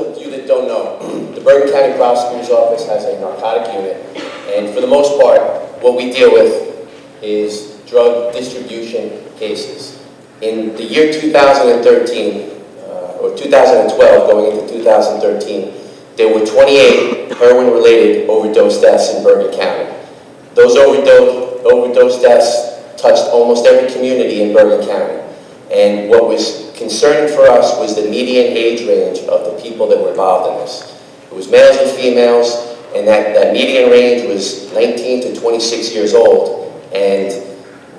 of you that don't know, the Bergen County Prosecutor's Office has a narcotic unit, and for the most part, what we deal with is drug distribution cases. In the year 2013, or 2012, going into 2013, there were 28 heroin-related overdose deaths in Bergen County. Those overdose deaths touched almost every community in Bergen County. And what was concerning for us was the median age range of the people that were involved in this. It was males and females, and that median range was 19 to 26 years old. And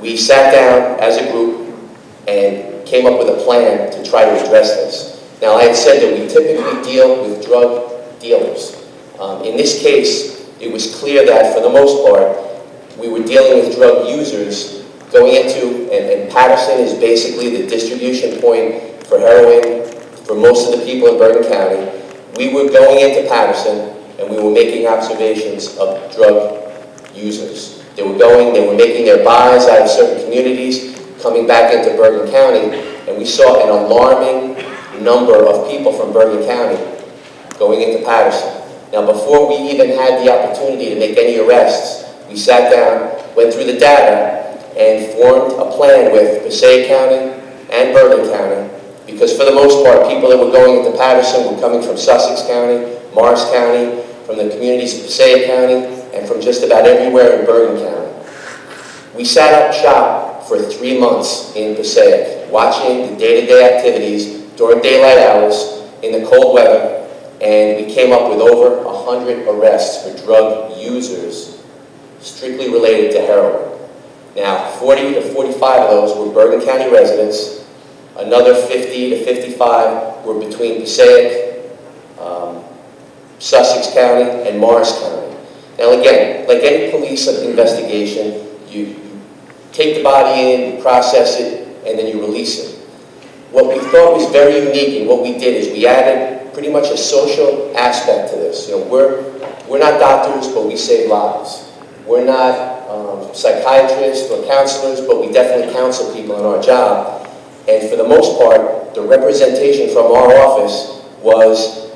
we sat down as a group and came up with a plan to try to address this. Now, I had said that we typically deal with drug dealers. In this case, it was clear that for the most part, we were dealing with drug users going into, and Patterson is basically the distribution point for heroin for most of the people in Bergen County. We were going into Patterson and we were making observations of drug users. They were making their buys out of certain communities, coming back into Bergen County, and we saw an alarming number of people from Bergen County going into Patterson. Now, before we even had the opportunity to make any arrests, we sat down, went through the data, and formed a plan with Passaic County and Bergen County, because for the most part, people that were going into Patterson were coming from Sussex County, Morris County, from the communities of Passaic County, and from just about everywhere in Bergen County. We sat up shop for 3 months in Passaic, watching the day-to-day activities during daylight hours in the cold weather, and we came up with over 100 arrests for drug users strictly related to heroin. Now, 40 to 45 of those were Bergen County residents. Another 50 to 55 were between Passaic, Sussex County, and Morris County. Now again, like any police investigation, you take the body in, you process it, and then you release it. What we thought was very unique and what we did is we added pretty much a social aspect to this. You know, we're not doctors, but we save lives. We're not psychiatrists or counselors, but we definitely counsel people in our job. And for the most part, the representation from our office was,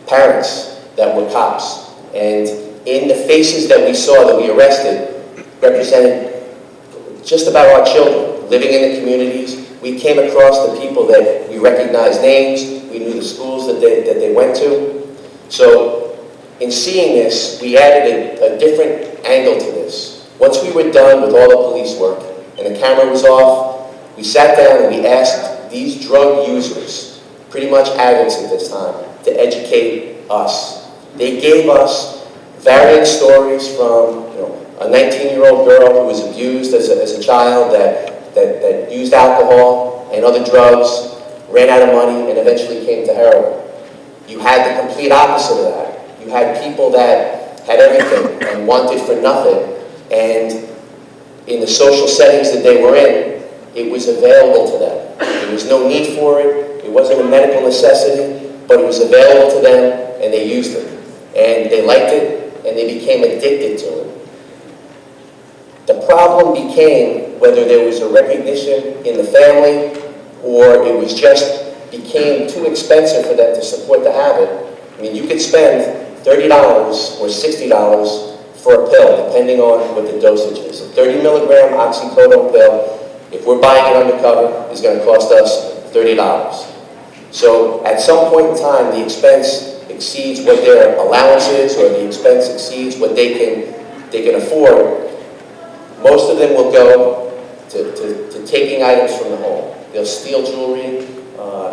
parents that were cops. And in the faces that we saw that we arrested represented just about our children living in the communities. We came across the people that we recognized names, we knew the schools that they went to. So in seeing this, we added a different angle to this. Once we were done with all the police work and the camera was off, we sat down and we asked these drug users, pretty much adults at this time, to educate us. They gave us varying stories from a 19-year-old girl who was abused as a child that used alcohol and other drugs, ran out of money, and eventually came to heroin. You had the complete opposite of that. You had people that had everything and wanted for nothing, and in the social settings that they were in, it was available to them. There was no need for it. It wasn't a medical necessity, but it was available to them, and they used it. And they liked it, and they became addicted to it. The problem became whether there was a recognition in the family or it was just became too expensive for them to support the habit. I mean, you could spend $30 or $60 for a pill, depending on what the dosage is. A 30 milligram oxycodone pill, if we're buying it undercover, is going to cost us $30. So at some point in time, the expense exceeds what their allowance is, or the expense exceeds what they can afford. Most of them will go to taking items from the home. They'll steal jewelry,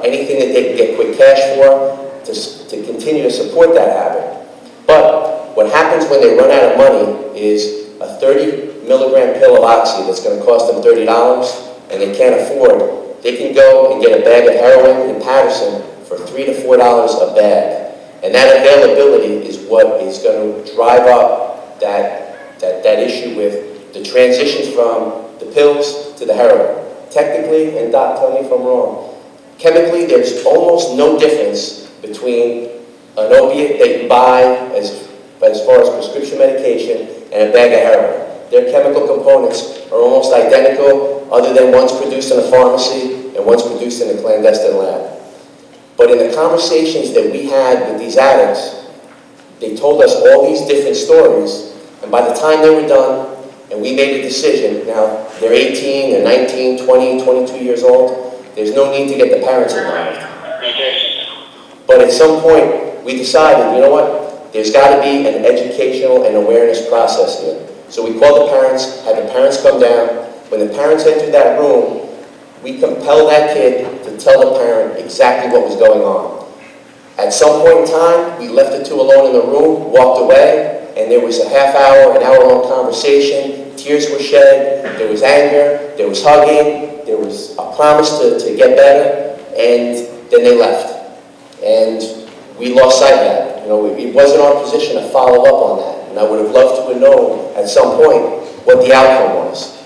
anything that they can get quick cash for, to continue to support that habit. But what happens when they run out of money is a 30 milligram pill of oxy that's going to cost them $30 and they can't afford, they can go and get a bag of heroin in Patterson for $3 to $4 a bag. And that availability is what is going to drive up that issue with the transitions from the pills to the heroin. Technically, and Doc, tell me if I'm wrong, chemically there's almost no difference between an opiate that you buy as far as prescription medication and a bag of heroin. Their chemical components are almost identical, other than one's produced in a pharmacy and one's produced in a clandestine lab. But But in the conversations that we had with these addicts, they told us all these different stories, and by the time they were done, and we made a decision, now they're 18, they're 19, 20, 22 years old, there's no need to get the parents involved. But at some point, we decided, you know what, there's got to be an educational and awareness process here. So we called the parents, had the parents come down. When the parents entered that room, we compelled that kid to tell the parent exactly what was going on. At some point in time, we left the two alone in the room, walked away, and there was a half hour, an hour-long conversation. Tears were shed, there was anger, there was hugging, there was a promise to get better, and then they left. And we lost sight of that. You know, it wasn't our position to follow up on that, and I would have loved to have known at some point what the outcome was.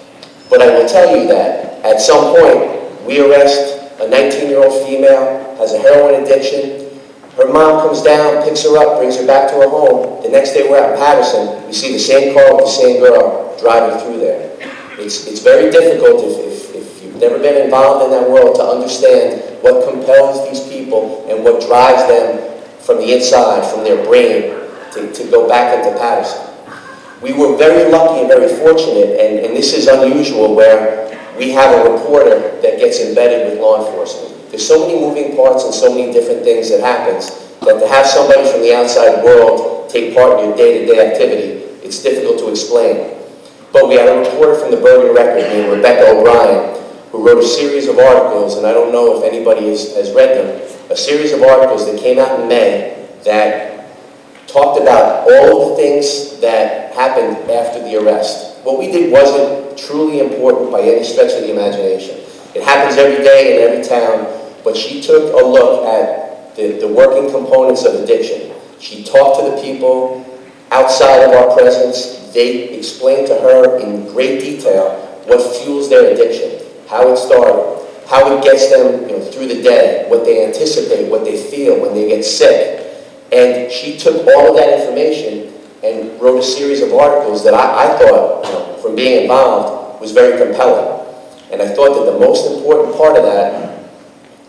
But I will tell you that at some point, we arrest a 19-year-old female, has a heroin addiction. Her mom comes down, picks her up, brings her back to her home. The next day we're out in Patterson, we see the same car with the same girl driving through there. It's very difficult if you've never been involved in that world to understand what compels these people and what drives them from the inside, from their brain, to go back into Patterson. We were very lucky and very fortunate, and this is unusual, where we have a reporter that gets embedded with law enforcement. There's so many moving parts and so many different things that happens that to have somebody from the outside world take part in your day-to-day activity, it's difficult to explain. But we had a reporter from the Bergen Record named Rebecca O'Brien who wrote a series of articles, and I don't know if anybody has read them, a series of articles that came out in May that talked about all of the things that happened after the arrest. What we did wasn't truly important by any stretch of the imagination. It happens every day in every town, but she took a look at the working components of addiction. She talked to the people outside of our presence. They explained to her in great detail what fuels their addiction, how it started, how it gets them through the day, what they anticipate, what they feel when they get sick. And she took all of that information and wrote a series of articles that I thought, from being involved, was very compelling. And I thought that the most important part of that,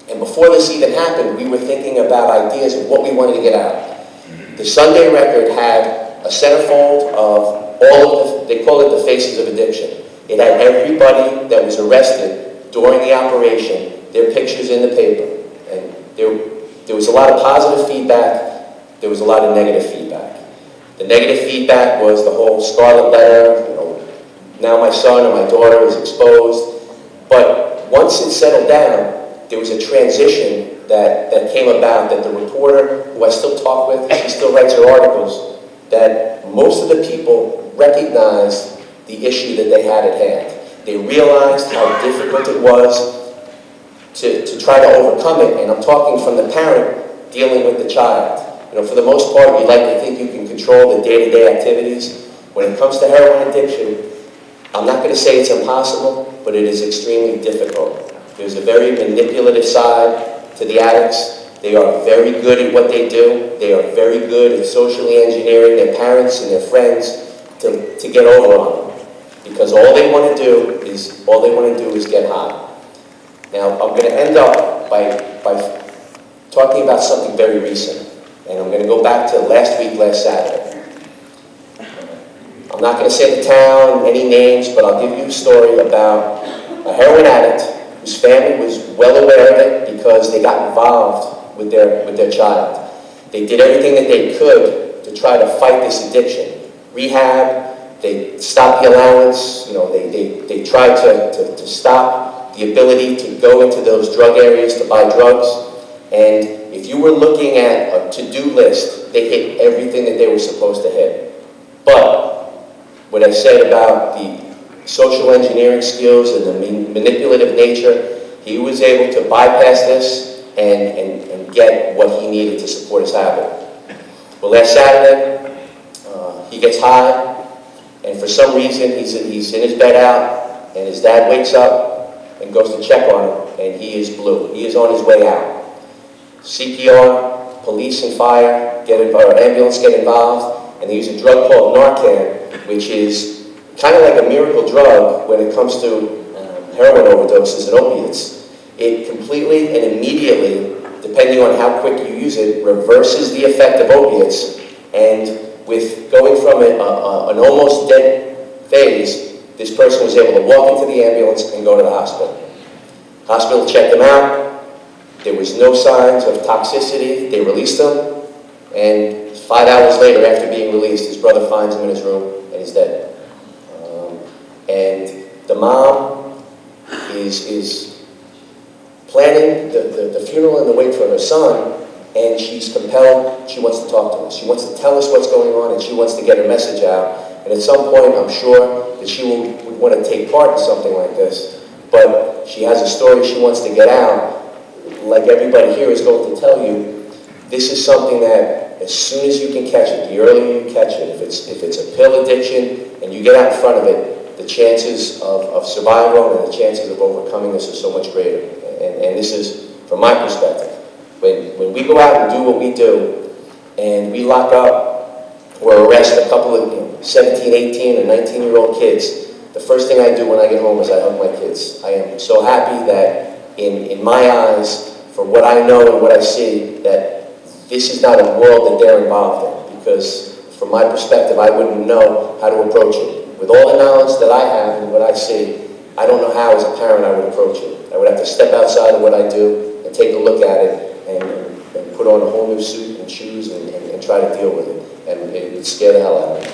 and before this even happened, we were thinking about ideas of what we wanted to get out. The Sunday Record had a centerfold of all of they call it the faces of addiction. It had everybody that was arrested during the operation, their pictures in the paper. And there was a lot of positive feedback, there was a lot of negative feedback. The negative feedback was the whole scarlet letter, now my son or my daughter is exposed. But once it settled down, there was a transition that came about, that the reporter, who I still talk with, she still writes her articles, that most of the people recognized the issue that they had at hand. They realized how difficult it was to try to overcome it, and I'm talking from the parent dealing with the child. For the most part, we like to think you can control the day-to-day activities. When it comes to heroin addiction, I'm not going to say it's impossible, but it is extremely difficult. There's a very manipulative side to the addicts. They are very good at what they do. They are very good at socially engineering their parents and their friends to get over on them. Because all they want to do is get high. Now, I'm going to end up by talking about something very recent. And I'm going to go back to last Saturday. I'm not going to say the town, any names, but I'll give you a story about a heroin addict whose family was well aware of it because they got involved with their child. They did everything that they could to try to fight this addiction. Rehab, they stopped the allowance, they tried to stop the ability to go into those drug areas to buy drugs. And if you were looking at a to-do list, they hit everything that they were supposed to hit. But what I said about the social engineering skills and the manipulative nature, he was able to bypass this and get what he needed to support his habit. Well, last Saturday, he gets high, and for some reason, he's in his bed out, and his dad wakes up and goes to check on him, and he is blue. He is on his way out. CPR, police and fire, ambulance get involved, and they use a drug called Narcan, which is kind of like a miracle drug when it comes to heroin overdoses and opiates. It completely and immediately, the depending on how quick you use it, reverses the effect of opiates. And with going from an almost dead phase, this person was able to walk into the ambulance and go to the hospital. Hospital checked him out. There was no signs of toxicity. They released him. And 5 hours later, after being released, his brother finds him in his room and he's dead. And the mom is planning the funeral and the wake for her son, and she's compelled, she wants to talk to us. She wants to tell us what's going on, and she wants to get her message out. And at some point, I'm sure that she would want to take part in something like this, but she has a story she wants to get out. Like everybody here is going to tell you, this is something that as soon as you can catch it, the earlier you catch it, if it's a pill addiction and you get out in front of it, the chances of survival and the chances of overcoming this are so much greater. And this is, from my perspective, when we go out and do what we do, and we lock up or arrest a couple of 17, 18, and 19-year-old kids, the first thing I do when I get home is I hug my kids. I am so happy that in my eyes, for what I know and what I see, that this is not a world that they're involved in, because from my perspective, I wouldn't know how to approach it. With all the knowledge that I have and what I see, I don't know how as a parent I would approach it. I would have to step outside of what I do and take a look at it and put on a whole new suit and shoes and try to deal with it. And it would scare the hell out of me.